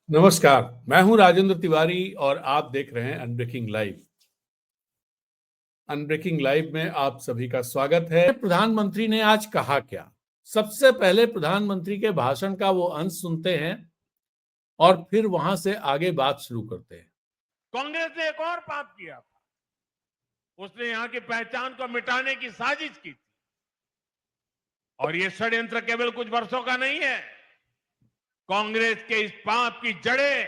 नमस्कार, मैं हूं राजेंद्र तिवारी और आप देख रहे हैं अनब्रेकिंग लाइव। अनब्रेकिंग लाइव में आप सभी का स्वागत है। प्रधानमंत्री ने आज कहा क्या? सबसे पहले प्रधानमंत्री के भाषण का वो अंश सुनते हैं और फिर वहां से आगे बात शुरू करते हैं। कांग्रेस ने एक और पाप किया था। उसने यहां की पहचान को मिटाने की साजिश की थी और ये षड्यंत्र केवल कुछ वर्षों का नहीं है। कांग्रेस के इस पाप की जड़ें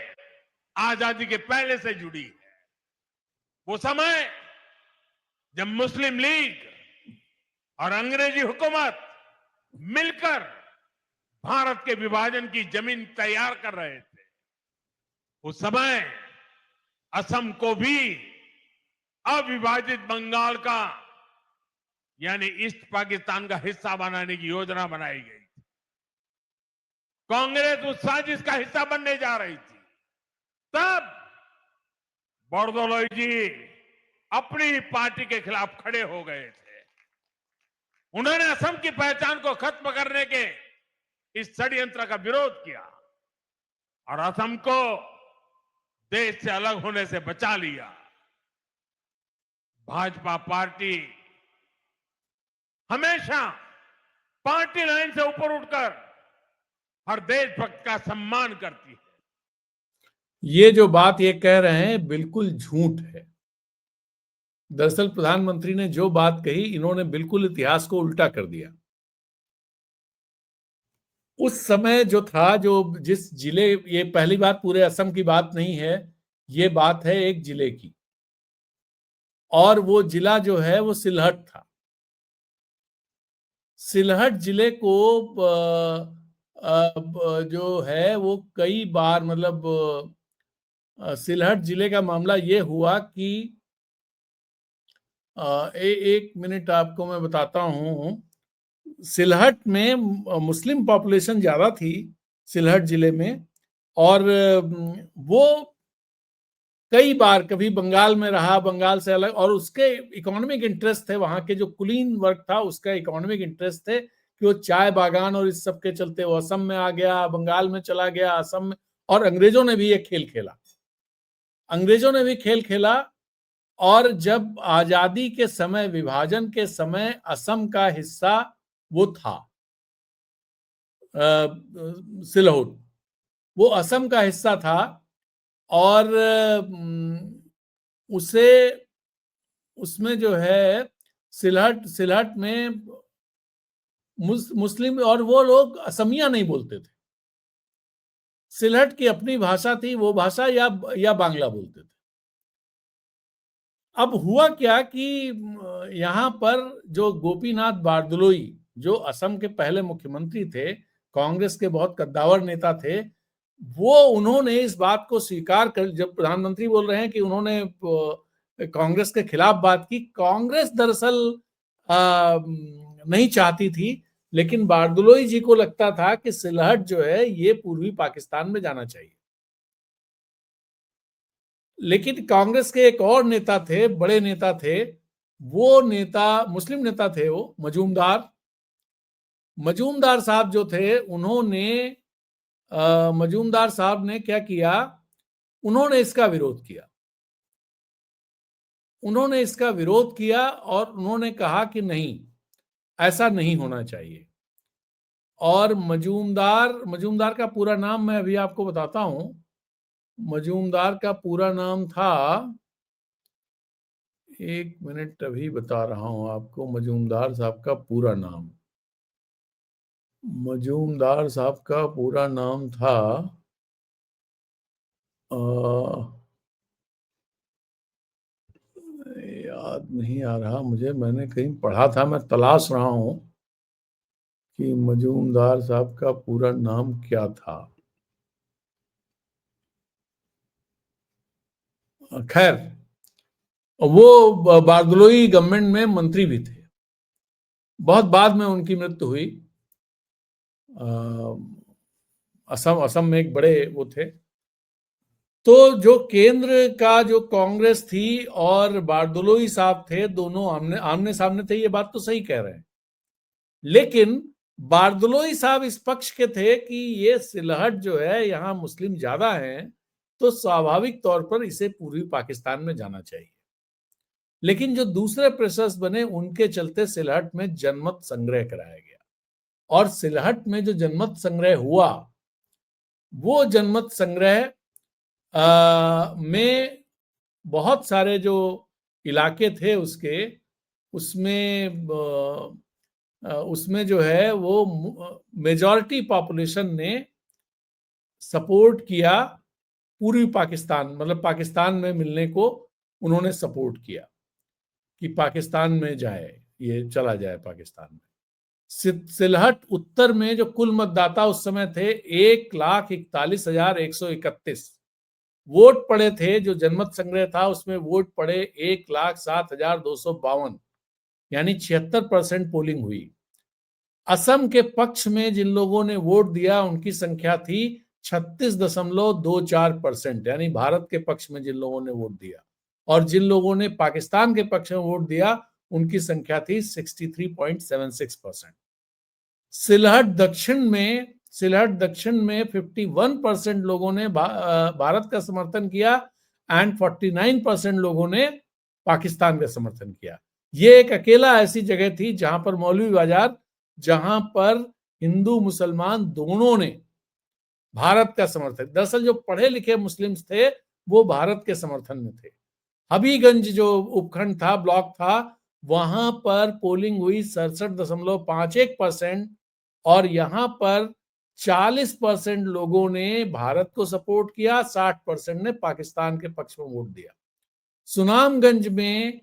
आजादी के पहले से जुड़ी है। वो समय जब मुस्लिम लीग और अंग्रेजी हुकूमत मिलकर भारत के विभाजन की जमीन तैयार कर रहे थे, उस समय असम को भी अविभाजित बंगाल का यानी ईस्ट पाकिस्तान का हिस्सा बनाने की योजना बनाई गई थी। कांग्रेस उस साजिश का हिस्सा बनने जा रही थी। तब बोरदोलोई जी अपनी पार्टी के खिलाफ खड़े हो गए थे। उन्होंने असम की पहचान को खत्म करने के इस षड्यंत्र का विरोध किया और असम को देश से अलग होने से बचा लिया। भाजपा पार्टी हमेशा पार्टी लाइन से ऊपर उठकर हर देशभक्त का सम्मान करती है। ये जो बात ये कह रहे हैं बिल्कुल झूठ है। दरअसल प्रधानमंत्री ने जो बात कही, इन्होंने बिल्कुल इतिहास को उल्टा कर दिया। उस समय जो था, जो जिस जिले, ये पहली बात पूरे असम की बात नहीं है, ये बात है एक जिले की, और वो जिला जो है वो सिलहट था। सिलहट जिले को जो है वो कई बार, मतलब सिलहट जिले का मामला ये हुआ कि एक मिनट आपको मैं बताता हूं। सिलहट में मुस्लिम पॉपुलेशन ज्यादा थी, सिलहट जिले में, और वो कई बार कभी बंगाल में रहा, बंगाल से अलग, और उसके इकोनॉमिक इंटरेस्ट थे, वहां के जो कुलीन वर्ग था उसका इकोनॉमिक इंटरेस्ट थे कि वो चाय बागान और इस सब के चलते वो असम में आ गया, बंगाल में चला गया, असम में। और अंग्रेजों ने भी ये खेल खेला, अंग्रेजों ने भी खेल खेला। और जब आजादी के समय, विभाजन के समय, असम का हिस्सा वो था, सिलहुट, वो असम का हिस्सा था। और उसे उसमें जो है सिलहट सिलहट में मुस्लिम, और वो लोग असमिया नहीं बोलते थे। सिलहट की अपनी भाषा थी, वो भाषा या बांग्ला बोलते थे। अब हुआ क्या कि यहाँ पर जो गोपीनाथ बारदोलोई, जो असम के पहले मुख्यमंत्री थे, कांग्रेस के बहुत कद्दावर नेता थे, वो उन्होंने इस बात को स्वीकार कर, जब प्रधानमंत्री बोल रहे हैं कि उन्होंने कांग्रेस के खिलाफ बात की, कांग्रेस दरअसल नहीं चाहती थी, लेकिन बारदोलोई जी को लगता था कि सिलहट जो है ये पूर्वी पाकिस्तान में जाना चाहिए। लेकिन कांग्रेस के एक और नेता थे, बड़े नेता थे, वो नेता मुस्लिम नेता थे, वो मजूमदार साहब जो थे, मजूमदार साहब ने क्या किया, उन्होंने इसका विरोध किया। उन्होंने इसका विरोध किया और उन्होंने कहा कि नहीं, ऐसा नहीं होना चाहिए। और मजूमदार का पूरा नाम मैं अभी आपको बताता हूं। मजूमदार का पूरा नाम था, एक मिनट अभी बता रहा हूं आपको, मजूमदार साहब का पूरा नाम। मजूमदार साहब का पूरा नाम था, याद नहीं आ रहा मुझे, मैंने कहीं पढ़ा था, मैं तलाश रहा हूं कि मजूमदार साहब का पूरा नाम क्या था। खैर, वो बारदोलोई गवर्नमेंट में मंत्री भी थे। बहुत बाद में उनकी मृत्यु हुई। असम में एक बड़े वो थे। तो जो केंद्र का जो कांग्रेस थी और बारदोलोई साहब थे, दोनों आमने सामने थे, ये बात तो सही कह रहे हैं। लेकिन बारदलोई साहब इस पक्ष के थे कि ये सिलहट जो है यहाँ मुस्लिम ज्यादा हैं, तो स्वाभाविक तौर पर इसे पूर्वी पाकिस्तान में जाना चाहिए। लेकिन जो दूसरे प्रेशर्स बने उनके चलते सिलहट में जनमत संग्रह कराया गया, और सिलहट में जो जनमत संग्रह हुआ वो जनमत संग्रह में बहुत सारे जो इलाके थे उसमें जो है वो मेजॉरिटी पॉपुलेशन ने सपोर्ट किया पूर्वी पाकिस्तान, मतलब पाकिस्तान में मिलने को उन्होंने सपोर्ट किया कि पाकिस्तान में जाए, ये चला जाए पाकिस्तान में। सिलहट उत्तर में जो कुल मतदाता उस समय थे 1,41,131 वोट पड़े थे। जो जनमत संग्रह था उसमें वोट पड़े 1,07,252, यानी 76% पोलिंग हुई। असम के पक्ष में जिन लोगों ने वोट दिया उनकी संख्या थी 36.24%, यानी भारत के पक्ष में जिन लोगों ने वोट दिया, और जिन लोगों ने पाकिस्तान के पक्ष में वोट दिया उनकी संख्या थी 63.76%। सिलहट दक्षिण में 51% लोगों ने भारत का समर्थन किया एंड 49% लोगों ने पाकिस्तान का समर्थन किया। ये एक अकेला ऐसी जगह थी जहां पर मौलवी बाजार, जहां पर हिंदू मुसलमान दोनों ने भारत का समर्थन, दरअसल जो पढ़े लिखे मुस्लिम्स थे वो भारत के समर्थन में थे। हबीगंज जो उपखंड था, ब्लॉक था, वहां पर पोलिंग हुई 67.51%, और यहां पर 40% लोगों ने भारत को सपोर्ट किया, 60% ने पाकिस्तान के पक्ष में वोट दिया। सुनामगंज में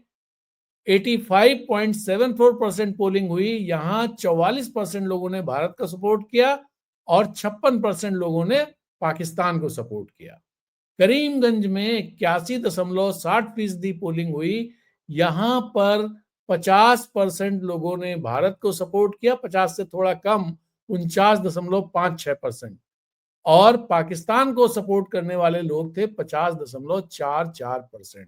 85.74% पोलिंग हुई, यहां 44% लोगों ने भारत का सपोर्ट किया और 56% लोगों ने पाकिस्तान को सपोर्ट किया। करीमगंज में 81.60% पोलिंग हुई, यहां पर 50% लोगों ने भारत को सपोर्ट किया, 50 से थोड़ा कम 49.56%, और पाकिस्तान को सपोर्ट करने वाले लोग थे 50.44%।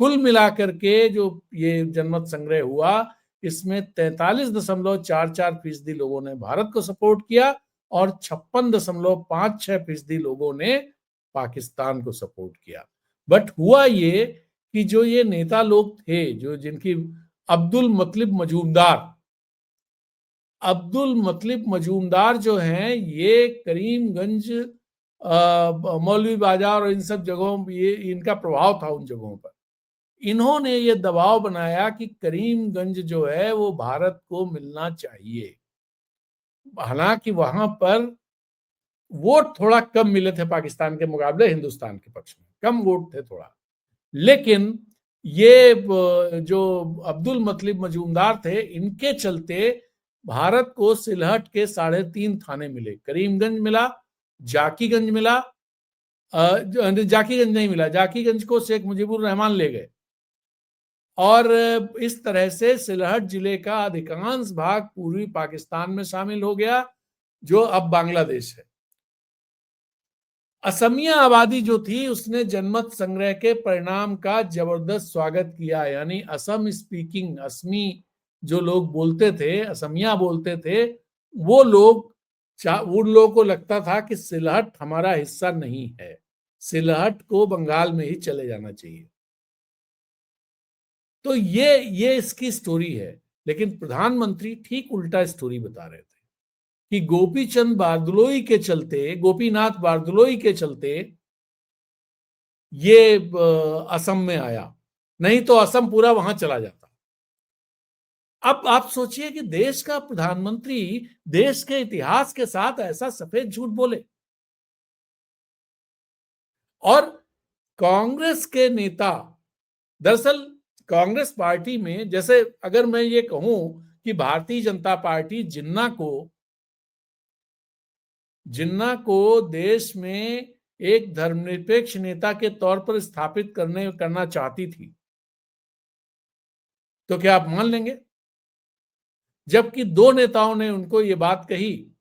कुल मिलाकर के जो ये जनमत संग्रह हुआ इसमें 43.44% लोगों ने भारत को सपोर्ट किया और 56.56% लोगों ने पाकिस्तान को सपोर्ट किया। बट हुआ ये कि जो ये नेता लोग थे, जो जिनकी अब्दुल मतलब मजूमदार जो हैं, ये करीमगंज, मौलवी बाजार और इन सब जगहों, ये इनका प्रभाव था उन जगहों पर। इन्होंने ये दबाव बनाया कि करीमगंज जो है वो भारत को मिलना चाहिए। हालांकि वहां पर वोट थोड़ा कम मिले थे पाकिस्तान के मुकाबले, हिंदुस्तान के पक्ष में कम वोट थे थोड़ा, लेकिन ये जो अब्दुल मतलब मजूमदार थे, इनके चलते भारत को सिलहट के 3.5 थाने मिले। करीमगंज मिला, जाकीगंज मिला, जाकीगंज नहीं मिला, जाकीगंज को शेख मुजीबुर रहमान ले गए, और इस तरह से सिलहट जिले का अधिकांश भाग पूर्वी पाकिस्तान में शामिल हो गया, जो अब बांग्लादेश है। असमिया आबादी जो थी उसने जनमत संग्रह के परिणाम का जबरदस्त स्वागत किया, यानी असम स्पीकिंग, असमी जो लोग बोलते थे, असमिया बोलते थे, वो लोग, उन लोगों को लगता था कि सिलहट हमारा हिस्सा नहीं है, सिलहट को बंगाल में ही चले जाना चाहिए। तो ये इसकी स्टोरी है। लेकिन प्रधानमंत्री ठीक उल्टा स्टोरी बता रहे थे कि गोपीनाथ बारदलोई के चलते ये असम में आया, नहीं तो असम पूरा वहां चला जाता। अब आप सोचिए कि देश का प्रधानमंत्री देश के इतिहास के साथ ऐसा सफेद झूठ बोले, और कांग्रेस के नेता, दरअसल कांग्रेस पार्टी में, जैसे अगर मैं ये कहूं कि भारतीय जनता पार्टी जिन्ना को देश में एक धर्मनिरपेक्ष नेता के तौर पर स्थापित करना चाहती थी, तो क्या आप मान लेंगे? जबकि दो नेताओं ने उनको ये बात कही,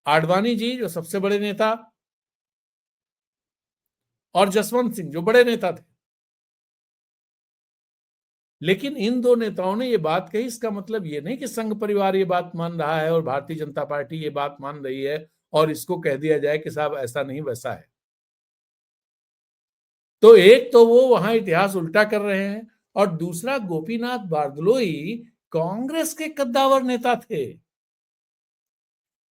आडवाणी जी जो सबसे बड़े नेता, और जसवंत सिंह जो बड़े नेता थे, लेकिन इन दो नेताओं ने ये बात कही, इसका मतलब ये नहीं कि संघ परिवार ये बात मान रहा है और भारतीय जनता पार्टी ये बात मान रही है और इसको कह दिया जाए कि साहब ऐसा नहीं वैसा है। तो एक तो वो वहां इतिहास उल्टा कर रहे हैं, और दूसरा गोपीनाथ बारदलोई कांग्रेस के कद्दावर नेता थे।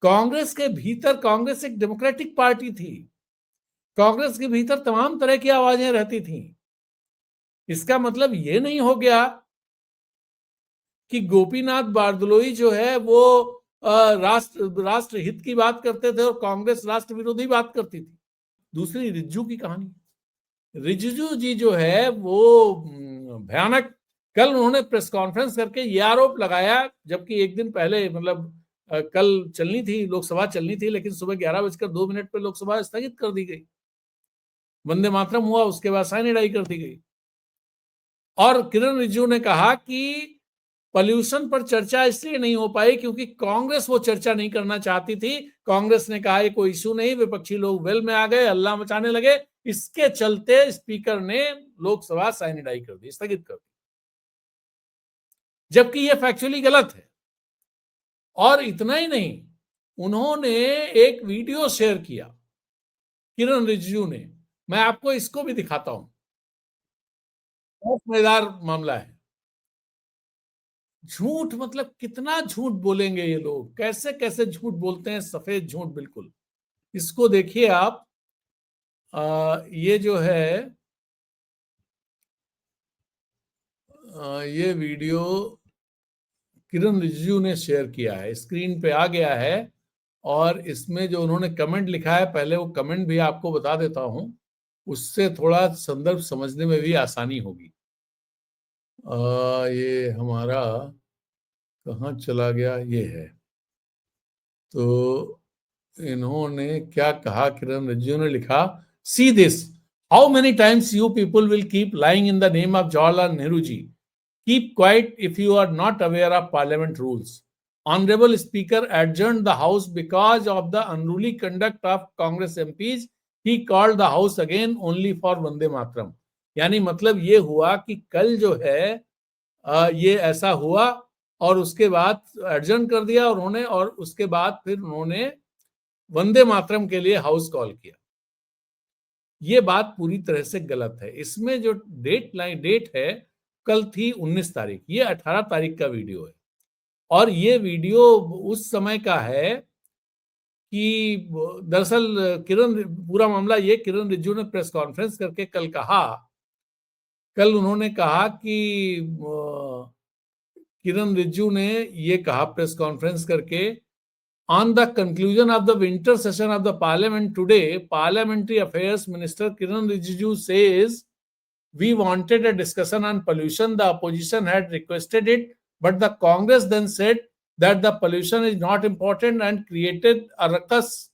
कांग्रेस के भीतर, कांग्रेस एक डेमोक्रेटिक पार्टी थी, कांग्रेस के भीतर तमाम तरह की आवाजें रहती थीं। इसका मतलब ये नहीं हो गया कि गोपीनाथ बारदलोई जो है वो राष्ट्र हित की बात करते थे और कांग्रेस राष्ट्र विरोधी बात करती थी। दूसरी रिज्जू की कहानी, रिजिजू जी जो है वो भयानक, कल उन्होंने प्रेस कॉन्फ्रेंस करके ये आरोप लगाया, जबकि एक दिन पहले मतलब कल चलनी थी, लोकसभा चलनी थी, लेकिन सुबह 11:02 पर लोकसभा स्थगित कर दी गई। वंदे मातरम हुआ, उसके बाद साइनेडाई कर दी गई। और किरण रिजिजू ने कहा कि पॉल्यूशन पर चर्चा इसलिए नहीं हो पाई क्योंकि कांग्रेस वो चर्चा नहीं करना चाहती थी। कांग्रेस ने कहा ये कोई इशू नहीं, विपक्षी लोग वेल में आ गए, हल्ला मचाने लगे, इसके चलते स्पीकर ने लोकसभा साइनेडाई कर दी, स्थगित कर दी, जबकि ये फैक्चुअली गलत है। और इतना ही नहीं, उन्होंने एक वीडियो शेयर किया किरण रिजिजू ने, मैं आपको इसको भी दिखाता हूं, बहुत मजेदार मामला है। झूठ, मतलब कितना झूठ बोलेंगे ये लोग, कैसे कैसे झूठ बोलते हैं, सफेद झूठ बिल्कुल। इसको देखिए आप, ये जो है ये वीडियो किरण रिजिजू ने शेयर किया है, स्क्रीन पे आ गया है, और इसमें जो उन्होंने कमेंट लिखा है, पहले वो कमेंट भी आपको बता देता हूं, उससे थोड़ा संदर्भ समझने में भी आसानी होगी। ये हमारा कहाँ चला गया, ये है। तो इन्होंने क्या कहा, किरण रिजिजू ने लिखा, see this, how many times you people will keep lying in the name of Jawaharlal Nehru ji, keep quiet if you are not aware of parliament rules, honourable speaker adjourned the house because of the unruly conduct of Congress MPs, he called the house again only for Vande Mataram. यानी मतलब ये हुआ कि कल जो है ये ऐसा हुआ और उसके बाद एडजर्न कर दिया उन्होंने, और उसके बाद फिर उन्होंने वंदे मातरम के लिए हाउस कॉल किया। ये बात पूरी तरह से गलत है। इसमें जो डेट है, कल थी 19 तारीख, ये 18 तारीख का वीडियो है, और ये वीडियो उस समय का है कि दरअसल पूरा मामला ये, किरण रिजिजू ने प्रेस कॉन्फ्रेंस करके कल उन्होंने कहा कि किरण रिजिजू ने ये कहा प्रेस कॉन्फ्रेंस करके, On the conclusion of the winter session of the parliament today, Parliamentary Affairs Minister Kiran Rijiju says, we wanted a discussion on pollution. The opposition had requested it, but the Congress then said that the pollution is not important and created a ruckus.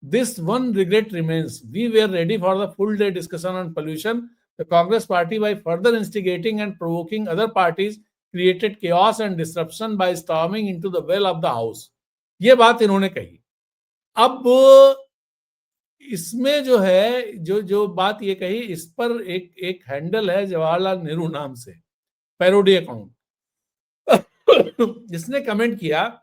This one regret remains. We were ready for the full day discussion on pollution. The Congress party, by further instigating and provoking other parties, created chaos and disruption by storming into the well of the house. ये बात इन्होंने कही। अब इसमें जो है, जो बात ये कही, इस पर एक हैंडल है जवाहरलाल नेहरू नाम से, पैरोडी अकाउंट, जिसने कमेंट किया,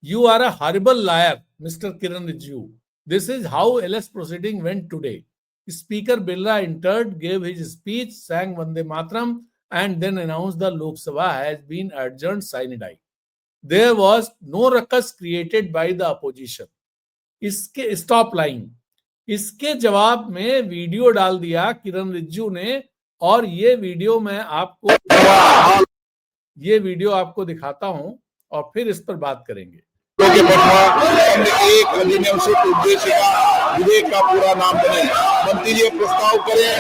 you are a horrible liar mister Kiran Rijiju, this is how LS proceeding went today. Speaker Birla entered, gave his speech, sang Vande Mataram, and then announced the Lok Sabha has been adjourned sine die. There was no ruckus created by the opposition. इसके stop line, इसके जवाब में video डाल दिया किरण रिजिजू ने, और ये video आपको दिखाता हूं और फिर इस पर बात करेंगे। एक अधिनियमित उद्देश्य का विधेयक का पूरा नाम बने, मंत्री जी प्रस्ताव करें,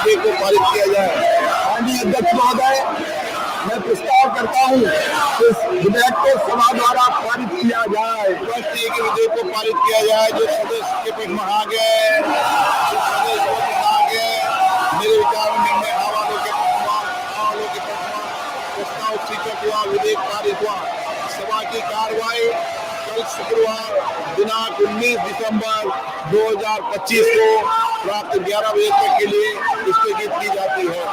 विधेयक को पारित किया जाए। माननीय अध्यक्ष महोदय, मैं प्रस्ताव करता हूं कि इस विधेयक को सभा द्वारा पारित किया जाए। विधेयक को पारित किया जाए। जो सदस्य के पीठ में आ गए, मेरे विचार में निर्णय हवालों के प्रस्ताव स्वीकृत हुआ, विधेयक पारित हुआ। सभा की कार्रवाई कल तारीख शुक्रवार दिनांक 19 दिसंबर 2025 को रात 11 बजे तक के लिए स्थगित की जाती है।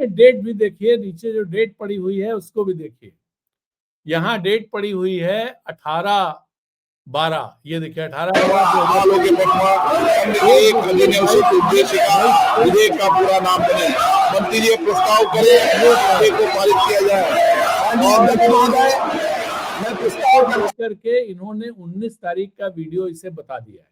डेट भी देखिए, नीचे जो डेट पड़ी हुई है उसको भी देखिए। यहाँ डेट पड़ी हुई है 18/12, ये देखिए 18/12 एक अधिनियम से उद्देश्य का विधेयक का पूरा नाम बने। मंत्री जी प्रस्ताव करें विधेयक को पारित किया जाए। और मैं प्रस्ताव करके इन्होंने 19 तारीख का वीडियो इसे बता दिया है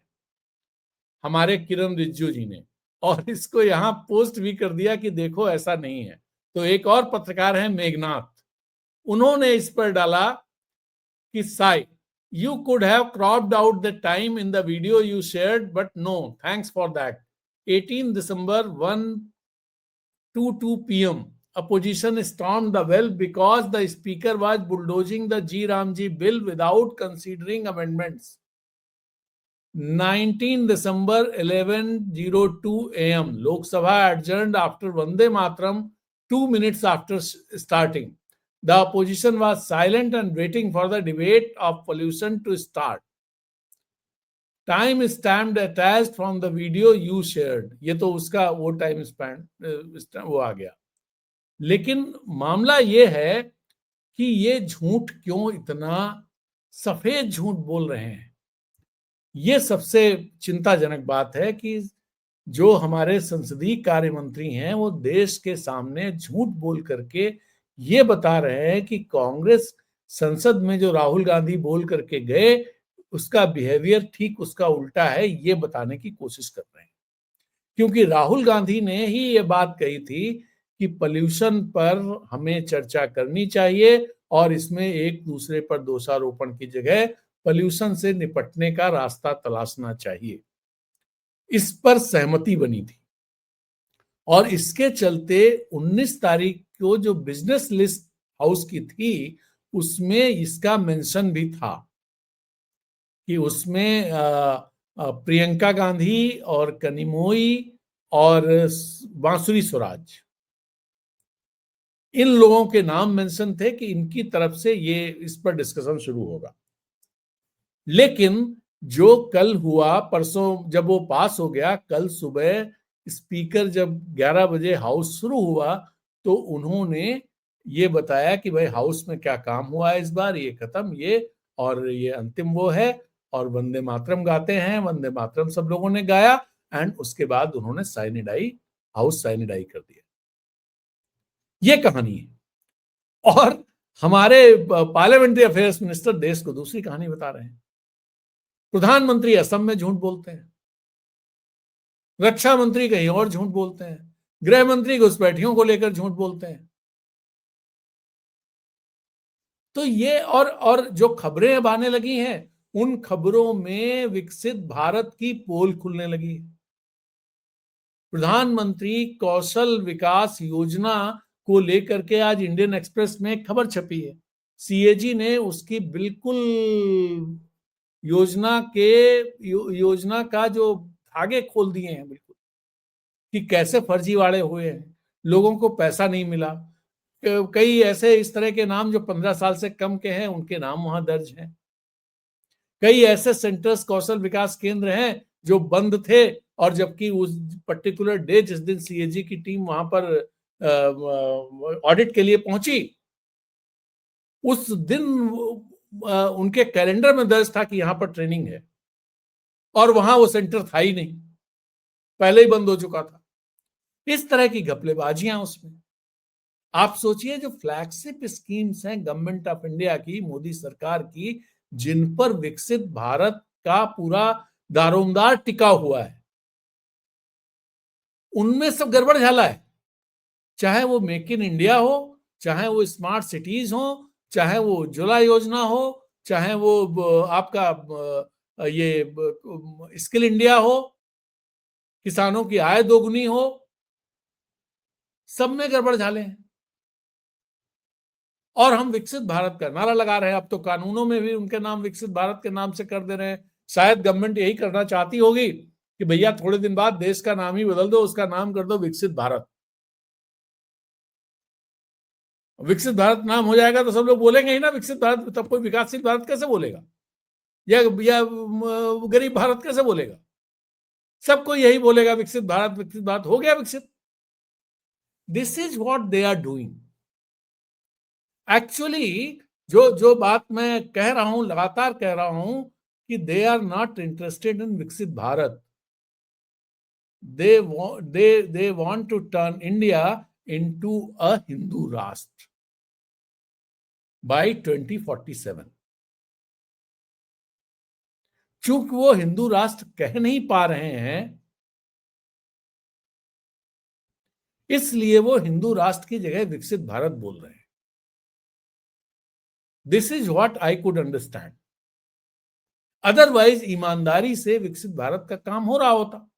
हमारे किरण रिजिजू जी ने, और इसको यहाँ पोस्ट भी कर दिया कि देखो ऐसा नहीं है। तो एक और पत्रकार है मेघनाथ, उन्होंने इस पर डाला कि Sai, you could have cropped out the time in the video you shared, but no, thanks for that. 18 December 1:22 p.m. Opposition stormed the well because the speaker was bulldozing the G Ramji bill without considering amendments. 19 December 11:02 a.m. Lok Sabha adjourned after Vande Mataram 2 minutes after starting. The opposition was silent and waiting for the debate of pollution to start. Time stamped attached from the video you shared. ये तो उसका वो time span वो आ गया। लेकिन मामला ये है कि ये झूठ क्यों इतना सफेद झूठ बोल रहे हैं। ये सबसे चिंताजनक बात है कि जो हमारे संसदीय कार्य मंत्री हैं वो देश के सामने झूठ बोल करके ये बता रहे हैं कि कांग्रेस संसद में जो राहुल गांधी बोल करके गए उसका बिहेवियर ठीक उसका उल्टा है, ये बताने की कोशिश कर रहे हैं। क्योंकि राहुल गांधी ने ही ये बात कही थी कि पोल्यूशन पर हमें चर्चा करनी चाहिए और इसमें एक दूसरे पर दोषारोपण की जगह पोल्यूशन से निपटने का रास्ता तलाशना चाहिए। इस पर सहमति बनी थी और इसके चलते 19 तारीख को जो बिजनेस लिस्ट हाउस की थी उसमें इसका मेंशन भी था कि उसमें प्रियंका गांधी और कनिमोई और बांसुरी स्वराज, इन लोगों के नाम मेंशन थे कि इनकी तरफ से ये इस पर डिस्कशन शुरू होगा। लेकिन जो कल हुआ, परसों जब वो पास हो गया, कल सुबह स्पीकर जब 11 बजे हाउस शुरू हुआ तो उन्होंने ये बताया कि भाई हाउस में क्या काम हुआ है इस बार, ये खत्म, ये और ये अंतिम वो है, और वंदे मातरम गाते हैं, वंदे मातरम सब लोगों ने गाया एंड उसके बाद उन्होंने हाउस साइनिडाई कर दिया। ये कहानी है। और हमारे पार्लियामेंट्री अफेयर्स मिनिस्टर देश को दूसरी कहानी बता रहे हैं। प्रधानमंत्री असम में झूठ बोलते हैं, रक्षा मंत्री कहीं और झूठ बोलते हैं, गृह मंत्री घुसपैठियों को लेकर झूठ बोलते हैं। तो ये और जो खबरें अब आने लगी हैं उन खबरों में विकसित भारत की पोल खुलने लगी है। प्रधानमंत्री कौशल विकास योजना को लेकर के आज इंडियन एक्सप्रेस में एक खबर छपी है। सीएजी ने उसकी बिल्कुल योजना का जो धागे खोल दिए हैं बिल्कुल, कि कैसे फर्जीवाड़े हुए हैं, लोगों को पैसा नहीं मिला। कई ऐसे इस तरह के नाम जो 15 साल से कम के हैं उनके नाम वहां दर्ज हैं। कई ऐसे सेंटर्स, कौशल विकास केंद्र हैं जो बंद थे और जबकि उस पर्टिकुलर डे जिस दिन सीएजी की टीम वहां पर ऑडिट के लिए पहुंची उस दिन उनके कैलेंडर में दर्ज था कि यहां पर ट्रेनिंग है और वहां वो सेंटर था ही नहीं, पहले ही बंद हो चुका था। इस तरह की घपलेबाजियां उसमें। आप सोचिए जो फ्लैगशिप स्कीम्स हैं गवर्नमेंट ऑफ इंडिया की, मोदी सरकार की, जिन पर विकसित भारत का पूरा दारोमदार टिका हुआ है, उनमें सब गड़बड़ झाला है। चाहे वो मेक इन इंडिया हो, चाहे वो स्मार्ट सिटीज हो, चाहे वो उज्ज्वला योजना हो, चाहे वो आपका ये स्किल इंडिया हो, किसानों की आय दोगुनी हो, सब में गड़बड़ झाले हैं। और हम विकसित भारत का नारा लगा रहे हैं। अब तो कानूनों में भी उनके नाम विकसित भारत के नाम से कर दे रहे हैं। शायद गवर्नमेंट यही करना चाहती होगी कि भैया थोड़े दिन बाद देश का नाम ही बदल दो, उसका नाम कर दो विकसित भारत। विकसित भारत नाम हो जाएगा तो सब लोग बोलेंगे ही ना विकसित भारत, तब कोई विकासशील भारत कैसे बोलेगा, या गरीब भारत कैसे बोलेगा? सबको यही बोलेगा विकसित भारत हो गया विकसित। This is what they are doing actually. जो बात मैं कह रहा हूं, लगातार कह रहा हूं कि they are not interested in विकसित Bharat, they want to turn India into a Hindu राष्ट्र by 2047। चूंकि वो हिंदू राष्ट्र कह नहीं पा रहे हैं, इसलिए वो हिंदू राष्ट्र की जगह विकसित भारत बोल रहे हैं। This is what I could understand. Otherwise ईमानदारी से विकसित भारत का काम हो रहा होता।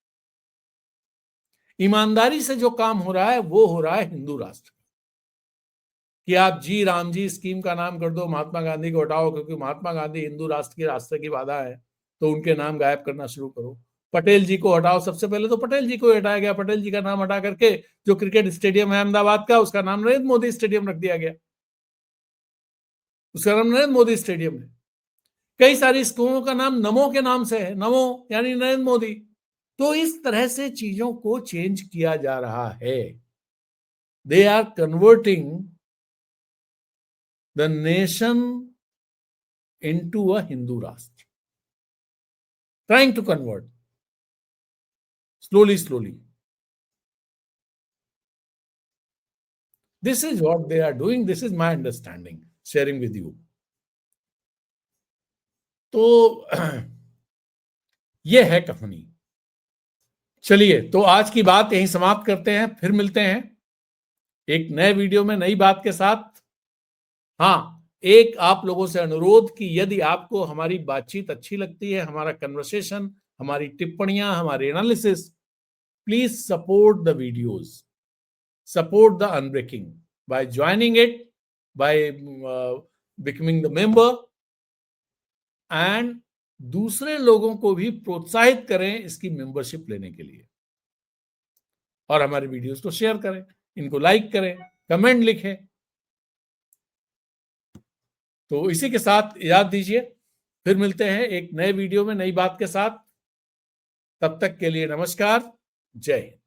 ईमानदारी से जो काम हो रहा है वो हो रहा है हिंदू राष्ट्र कि आप जी राम जी स्कीम का नाम कर दो, महात्मा गांधी को हटाओ क्योंकि महात्मा गांधी हिंदू राष्ट्र की रास्ते की बाधा है, तो उनके नाम गायब करना शुरू करो। पटेल जी को हटाओ, सबसे पहले तो पटेल जी को हटाया गया। पटेल जी का नाम हटा करके जो क्रिकेट स्टेडियम है अहमदाबाद का, उसका नाम नरेंद्र मोदी स्टेडियम रख दिया गया। उसका नाम नरेंद्र मोदी स्टेडियम है। कई सारी स्कूलों का नाम नमो के नाम से है, नमो यानी नरेंद्र मोदी। तो इस तरह से चीजों को चेंज किया जा रहा है। They are converting the nation into a Hindu राष्ट्र, trying to convert slowly. This is what they are doing. This is my understanding, sharing with you. तो ये है कहानी। चलिए, तो आज की बात यहीं समाप्त करते हैं, फिर मिलते हैं एक नए वीडियो में नई बात के साथ। हाँ, एक आप लोगों से अनुरोध कि यदि आपको हमारी बातचीत अच्छी लगती है, हमारा कन्वर्सेशन, हमारी टिप्पणियां, हमारे analysis, please support the videos, support the Unbreaking by joining it, by becoming the member, and दूसरे लोगों को भी प्रोत्साहित करें इसकी मेंबरशिप लेने के लिए, और हमारे वीडियोस को शेयर करें, इनको लाइक करें, कमेंट लिखें। तो इसी के साथ याद दीजिए, फिर मिलते हैं एक नए वीडियो में नई बात के साथ। तब तक के लिए नमस्कार, जय हिंद।